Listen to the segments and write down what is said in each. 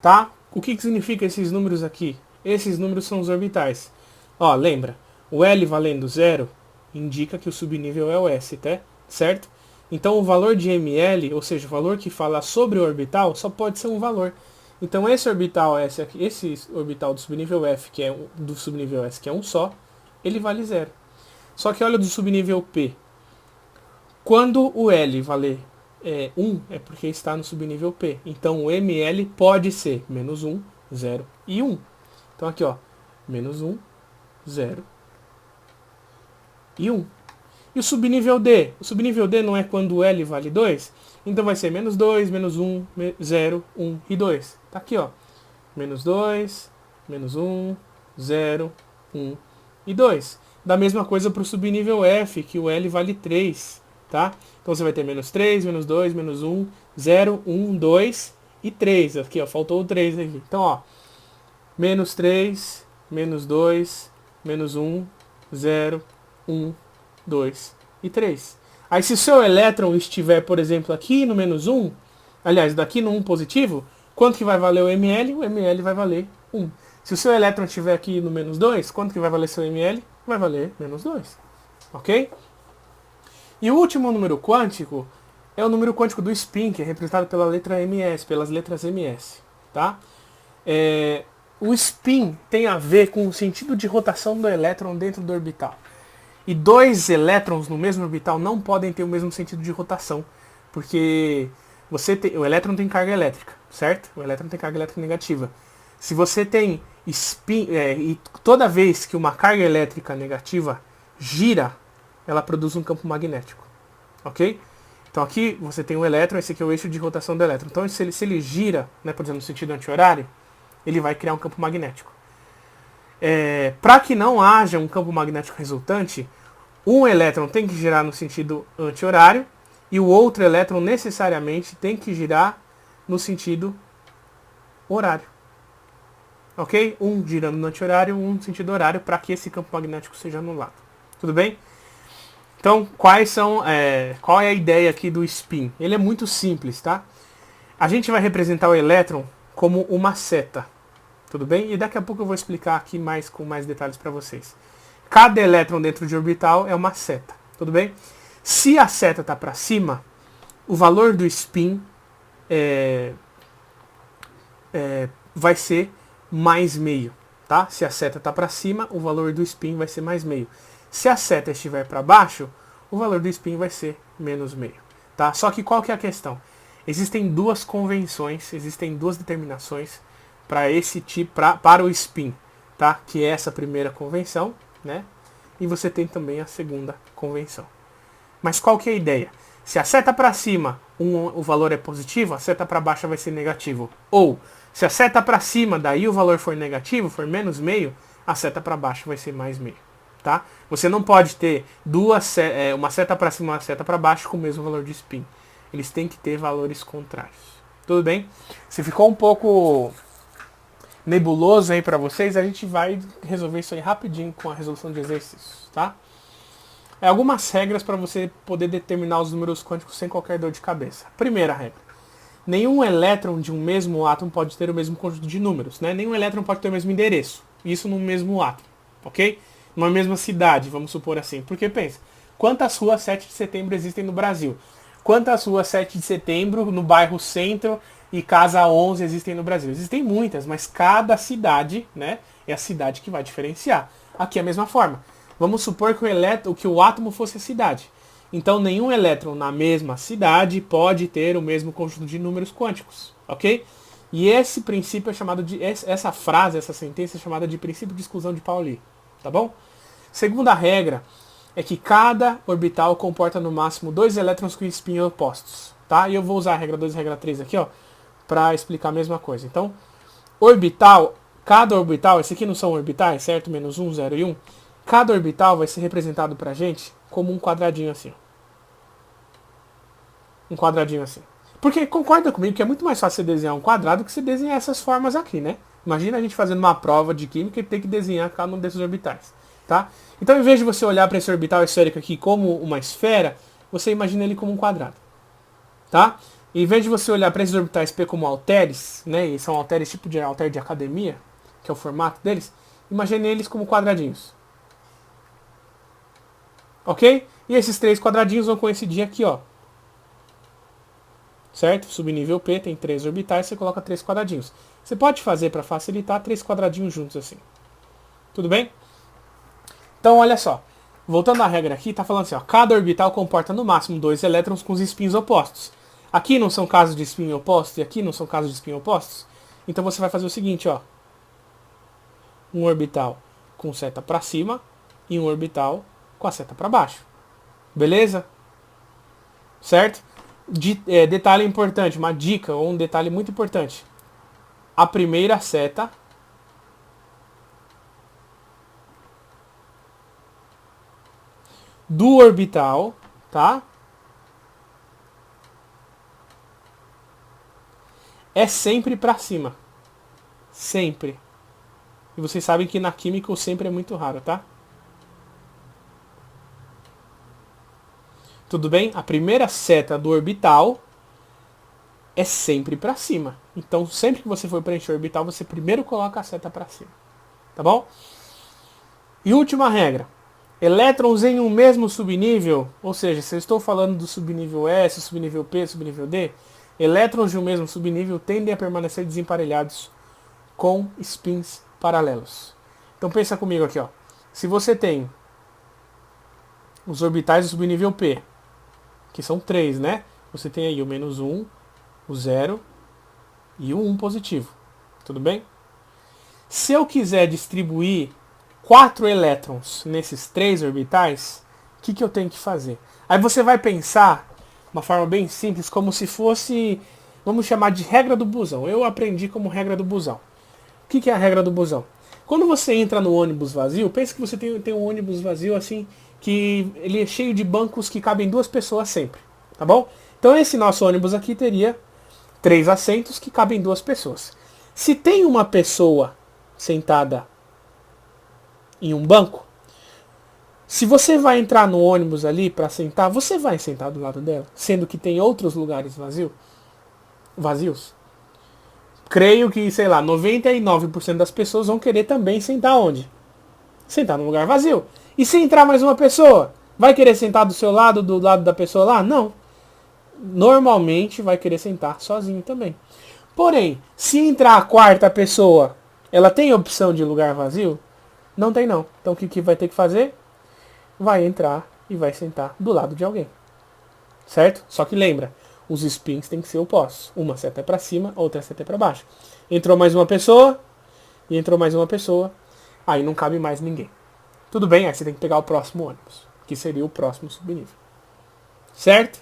Tá? O que significa esses números aqui? Esses números são os orbitais. Ó, lembra, o L valendo 0 indica que o subnível é o S, tá? Certo? Então o valor de ml, ou seja, o valor que fala sobre o orbital, só pode ser um valor. Então esse orbital S aqui, esse orbital do subnível F, que é do subnível S, que é um só, ele vale 0. Só que olha do subnível P. Quando o L valer 1, é porque está no subnível P. Então o ml pode ser menos 1, 0 e 1. Então aqui, ó, menos 1, 0 e 1. E o subnível D? O subnível D não é quando o L vale 2? Então vai ser menos 2, menos 1, 0, 1 e 2. Tá aqui, ó. Menos 2, menos 1, 0, 1 e 2. Da mesma coisa para o subnível F, que o L vale 3. Tá? Então você vai ter menos 3, menos 2, menos 1, 0, 1, 2 e 3. Aqui, ó, faltou o 3 aqui. Então, ó, menos 3, menos 2, menos 1, 0, 1, 2 e 3. Aí se o seu elétron estiver, por exemplo, aqui no menos 1, aliás, daqui no 1 positivo, quanto que vai valer o ml? O ml vai valer 1. Se o seu elétron estiver aqui no menos 2, quanto que vai valer seu ml? Vai valer menos 2. Ok? E o último número quântico é o número quântico do spin, que é representado pela letra ms, pelas letras ms. Tá? O spin tem a ver com o sentido de rotação do elétron dentro do orbital. E dois elétrons no mesmo orbital não podem ter o mesmo sentido de rotação, porque o elétron tem carga elétrica, certo? O elétron tem carga elétrica negativa. Se você tem spin, e toda vez que uma carga elétrica negativa gira, ela produz um campo magnético, ok? Então aqui você tem um elétron, esse aqui é o eixo de rotação do elétron. Então se ele gira, né, por exemplo, no sentido anti-horário, ele vai criar um campo magnético. Para que não haja um campo magnético resultante, um elétron tem que girar no sentido anti-horário e o outro elétron necessariamente tem que girar no sentido horário. Ok? Um girando no anti-horário, um no sentido horário, para que esse campo magnético seja anulado. Tudo bem? Então, qual é a ideia aqui do spin? Ele é muito simples, tá? A gente vai representar o elétron como uma seta, tudo bem? E daqui a pouco eu vou explicar aqui com mais detalhes para vocês. Cada elétron dentro de orbital é uma seta, tudo bem? Se a seta está para cima, o valor do spin vai ser mais meio, tá? Se a seta está para cima, o valor do spin vai ser mais meio. Se a seta estiver para baixo, o valor do spin vai ser menos meio. Tá? Só que qual que é a questão? Existem duas convenções, existem duas determinações para esse tipo, para o spin, tá? Que é essa primeira convenção, né? E você tem também a segunda convenção. Mas qual que é a ideia? Se a seta para cima o valor é positivo, a seta para baixo vai ser negativo. Ou se a seta para cima daí o valor for negativo, for menos meio, a seta para baixo vai ser mais meio. Tá? Você não pode ter uma seta para cima e uma seta para baixo com o mesmo valor de spin. Eles têm que ter valores contrários. Tudo bem? Se ficou um pouco nebuloso aí para vocês, a gente vai resolver isso aí rapidinho com a resolução de exercícios. Tá? Algumas regras para você poder determinar os números quânticos sem qualquer dor de cabeça. Primeira regra. Nenhum elétron de um mesmo átomo pode ter o mesmo conjunto de números. Né? Nenhum elétron pode ter o mesmo endereço. Isso no mesmo átomo. Ok? Numa mesma cidade, vamos supor assim. Porque pensa, quantas ruas 7 de setembro existem no Brasil? Quantas ruas 7 de setembro no bairro Centro e Casa 11 existem no Brasil? Existem muitas, mas cada cidade, né, é a cidade que vai diferenciar. Aqui é a mesma forma. Vamos supor que o átomo fosse a cidade. Então nenhum elétron na mesma cidade pode ter o mesmo conjunto de números quânticos, ok? E esse princípio é chamado de, essa frase, essa sentença é chamada de princípio de exclusão de Pauli. Tá bom? Segunda regra é que cada orbital comporta no máximo 2 elétrons com spin opostos. Tá? E eu vou usar a regra 2 e a regra 3 aqui, ó, para explicar a mesma coisa. Então, cada orbital, esse aqui não são orbitais, certo? Menos 1, 0 e 1. Cada orbital vai ser representado pra gente como um quadradinho assim. Um quadradinho assim. Porque concorda comigo que é muito mais fácil você desenhar um quadrado que você desenhar essas formas aqui, né? Imagina a gente fazendo uma prova de química e ter que desenhar cada um desses orbitais. Tá? Então, em vez de você olhar para esse orbital esférico aqui como uma esfera, você imagina ele como um quadrado. Tá? em vez de você olhar para esses orbitais P como halteres, né, e são halteres tipo de halter de academia, que é o formato deles, imagine eles como quadradinhos. Ok? E esses 3 quadradinhos vão coincidir aqui, ó. Certo? Subnível P tem 3 orbitais, você coloca 3 quadradinhos. Você pode fazer, para facilitar, 3 quadradinhos juntos assim. Tudo bem? Então, olha só. Voltando à regra aqui, está falando assim, ó, cada orbital comporta no máximo 2 elétrons com os spins opostos. Aqui não são casos de spin opostos e aqui não são casos de spin opostos. Então você vai fazer o seguinte, ó. Um orbital com seta para cima e um orbital com a seta para baixo. Beleza? Certo? Detalhe importante, uma dica ou um detalhe muito importante. A primeira seta do orbital, tá? É sempre para cima. Sempre. E vocês sabem que na química o sempre é muito raro, tá? Tudo bem? A primeira seta do orbital é sempre para cima. Então, sempre que você for preencher o orbital, você primeiro coloca a seta para cima. Tá bom? E última regra. Elétrons em um mesmo subnível, ou seja, se eu estou falando do subnível S, subnível P, subnível D, elétrons de um mesmo subnível tendem a permanecer desemparelhados com spins paralelos. Então pensa comigo aqui, ó. Se você tem os orbitais do subnível P, que são 3, né? Você tem aí o -1, o 0 e o 1 positivo. Tudo bem? Se eu quiser distribuir 4 elétrons nesses 3 orbitais, o que eu tenho que fazer? Aí você vai pensar, uma forma bem simples, como se fosse, vamos chamar de regra do busão. Eu aprendi como regra do busão. O que é a regra do busão? Quando você entra no ônibus vazio, pensa que você tem um ônibus vazio assim, que ele é cheio de bancos que cabem 2 pessoas sempre, tá bom? Então esse nosso ônibus aqui teria 3 assentos que cabem 2 pessoas. Se tem uma pessoa sentada em um banco, se você vai entrar no ônibus ali para sentar, você vai sentar do lado dela, sendo que tem outros lugares vazios. Creio que, sei lá, 99% das pessoas vão querer também sentar onde? Sentar num lugar vazio. E se entrar mais uma pessoa, vai querer sentar do seu lado, do lado da pessoa lá? Não. Normalmente vai querer sentar sozinho também. Porém, se entrar a quarta pessoa, ela tem opção de lugar vazio? Não tem não. Então o que vai ter que fazer? Vai entrar e vai sentar do lado de alguém. Certo? Só que lembra, os spins têm que ser opostos. Uma seta é para cima, outra seta é para baixo. Entrou mais uma pessoa e entrou mais uma pessoa. Aí não cabe mais ninguém. Tudo bem, aí você tem que pegar o próximo ônibus, que seria o próximo subnível. Certo?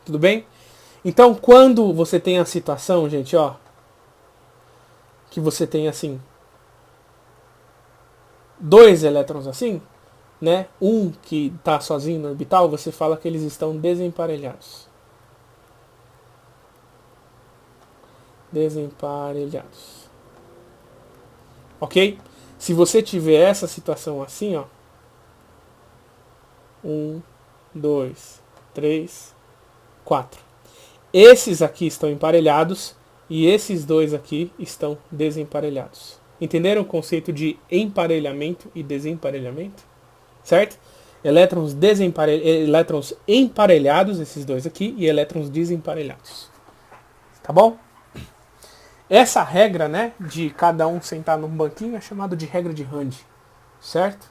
Tudo bem? Então, quando você tem a situação, gente, ó, que você tem assim 2 elétrons assim, né? Um que está sozinho no orbital, você fala que eles estão desemparelhados. Desemparelhados. Ok? Se você tiver essa situação assim, ó, 1, 2, 3, 4. Esses aqui estão emparelhados e esses 2 aqui estão desemparelhados. Entenderam o conceito de emparelhamento e desemparelhamento? Certo? Elétrons emparelhados, esses 2 aqui, e elétrons desemparelhados. Tá bom? Essa regra, né, de cada um sentar num banquinho é chamada de regra de Rand. Certo?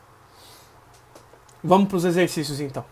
Vamos para os exercícios então.